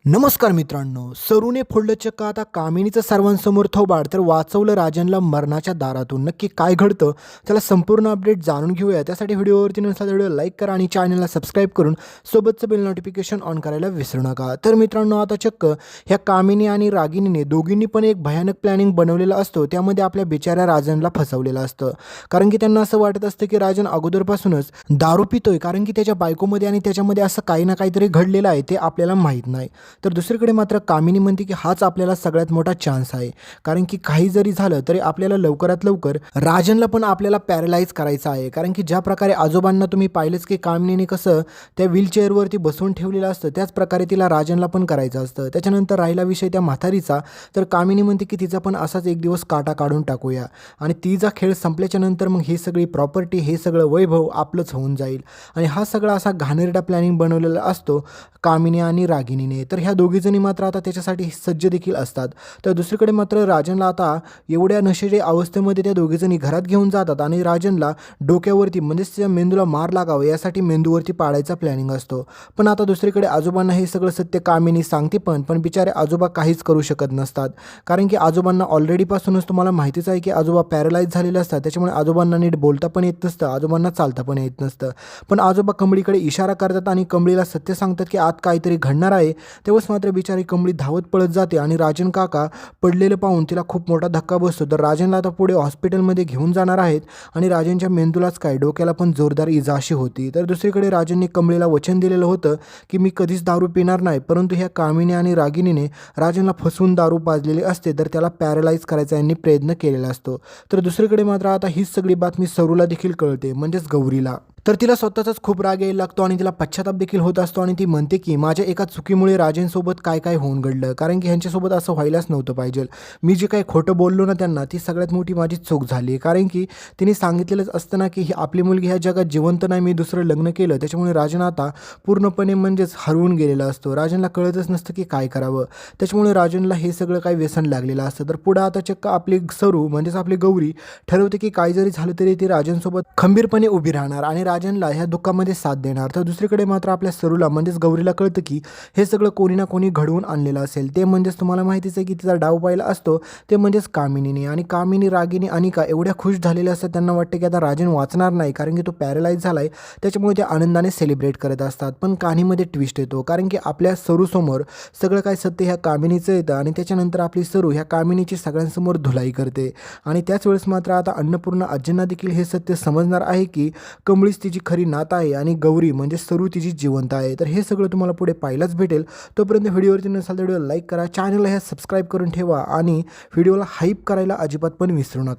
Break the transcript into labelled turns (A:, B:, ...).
A: नमस्कार मित्रांनो, सरूने फोडलं चक्क आता कामिनीचं सर्वांसमोर थोबाड, तर वाचवलं राजनला मरणाच्या दारातून. नक्की काय घडतं त्याला संपूर्ण अपडेट जाणून घेऊया. त्यासाठी व्हिडिओवरती नसला व्हिडिओ लाईक करा आणि चॅनलला सबस्क्राईब करून सोबतचं बेल नोटिफिकेशन ऑन करायला विसरू नका. तर मित्रांनो, आता चक्क ह्या कामिनी आणि रागिनीने दोघींनी पण एक भयानक प्लॅनिंग बनवलेला असतो. त्यामध्ये आपल्या बिचाऱ्या राजनला फसवलेलं असतं. कारण की त्यांना असं वाटत असतं की राजन अगोदरपासूनच दारू पितोय, कारण की त्याच्या बायकोमध्ये आणि त्याच्यामध्ये असं काही ना काहीतरी घडलेलं आहे, ते आपल्याला माहीत नाही. तर दुसरीकडे मात्र कामिनी म्हणते की हाच आपल्याला सगळ्यात मोठा चान्स आहे, कारण की काही जरी झालं तरी आपल्याला लवकरात लवकर राजनला पण आपल्याला पॅरलाइज करायचं आहे. कारण की ज्या प्रकारे आजोबांना तुम्ही पाहिलंच की कामिनीने कसं त्या व्हीलचेअरवरती बसवून ठेवलेलं असतं, त्याच प्रकारे तिला राजनला पण करायचं असतं. त्याच्यानंतर राहिला विषय त्या म्हातारीचा, तर कामिनी म्हणते की तिचा पण असाच एक दिवस काटा काढून टाकूया आणि तिचा खेळ संपल्याच्या नंतर मग ही सगळी प्रॉपर्टी, हे सगळं वैभव आपलंच होऊन जाईल. आणि हा सगळा असा घाणेरडा प्लॅनिंग बनवलेला असतो कामिनी आणि रागिनीने. तर ह्या दोघीजणी मात्र आता त्याच्यासाठी सज्ज देखील असतात. तर दुसरीकडे मात्र राजनला आता एवढ्या नशेच्या अवस्थेमध्ये त्या दोघीजणी घरात घेऊन जातात आणि राजनला डोक्यावरती म्हणजेच त्या मेंदूला मार लागावा यासाठी मेंदूवरती पाडायचा प्लॅनिंग असतो. पण आता दुसरीकडे आजोबांना हे सगळं सत्य कामिनी सांगते, पण बिचारे आजोबा काहीच करू शकत नसतात. कारण की आजोबांना ऑलरेडीपासूनच तुम्हाला माहितीच आहे की आजोबा पॅरलाइज झालेले असतात. त्याच्यामुळे आजोबांना नीट बोलता पण येत नसतं, आजोबांना चालता पण येत नसतं. पण आजोबा कमळीकडे इशारा करतात आणि कमळीला सत्य सांगतात की आत काहीतरी घडणार आहे. तेव्हाच मात्र बिचारी कमळी धावत पळत जाते आणि राजन काका पडलेलं पाहून तिला खूप मोठा धक्का बसतो. तर राजनला आता पुढे हॉस्पिटलमध्ये घेऊन जाणार आहेत आणि राजनच्या मेंदूलाच काय, डोक्याला पण जोरदार इजा अशी होती. तर दुसरीकडे राजनने कमळीला वचन दिलेलं होतं की मी कधीच दारू पिणार नाही, परंतु ह्या कामिनी आणि रागिनीने राजनला फसवून दारू पाजलेली असते, तर त्याला पॅरलाइज करायचा यांनी प्रयत्न केलेला असतो. तर दुसरीकडे मात्र आता हीच सगळी बातमी सरूला देखील कळते, म्हणजेच गौरीला. तर तिला स्वतःचाच खूप राग यायला लागतो आणि तिला पश्चाताप देखील होत असतो आणि ती म्हणते की माझ्या एका चुकीमुळे राजेंसोबत काय काय होऊन घडलं, कारण की ह्यांच्यासोबत असं व्हायलाच नव्हतं पाहिजे. मी जे काही खोटं बोललो ना त्यांना, ती सगळ्यात मोठी माझी चूक झाली. कारण की तिने सांगितलेलंच असतं ना की ही आपली मुलगी ह्या जगात जिवंत नाही, मी दुसरं लग्न केलं. त्याच्यामुळे राजन आता पूर्णपणे म्हणजेच हरवून गेलेला असतो. राजनला कळतच नसतं की काय करावं. त्याच्यामुळे राजनला हे सगळं काही व्यसन लागलेलं असतं. तर पुढं आता चक्क आपली सरू म्हणजेच आपली गौरी ठरवते की काही जरी झालं तरी ती राजनसोबत खंबीरपणे उभी राहणार आणि राजनला ह्या दुःखामध्ये साथ देणार. तर दुसरीकडे मात्र आपल्या सरूला म्हणजेच गौरीला कळतं की हे सगळं कोणी ना कोणी घडवून आणलेलं असेल. ते म्हणजेच तुम्हाला माहितीच आहे की तिचा डाव पाहिला असतो ते म्हणजेच कामिनीने. आणि कामिनी, रागिनी, अनिका एवढ्या खुश झालेल्या असतात, त्यांना वाटतं की आता राजन वाचणार नाही, कारण की तो पॅरलाइज झालाय. त्याच्यामुळे ते आनंदाने सेलिब्रेट करत असतात. पण कहाणीमध्ये ट्विस्ट येतो, कारण की आपल्या सरूसमोर सगळं काय सत्य ह्या कामिनीचं येतं आणि त्याच्यानंतर आपली सरू ह्या कामिनीची सगळ्यांसमोर धुलाई करते. आणि त्याच वेळेस मात्र आता अन्नपूर्णा आजींना देखील हे सत्य समजणार आहे की कमळीच तिची खरी नात आहे आणि गौरी म्हणजे सरू तिची जिवंत आहे. तर हे सगळं तुम्हाला पुढे पाहायलाच भेटेल. तोपर्यंत व्हिडिओवरती नसाल तर व्हिडिओ लाईक करा, चॅनलला ह्या सबस्क्राईब करून ठेवा आणि व्हिडिओला हाईप करायला अजिबात पण विसरू नका.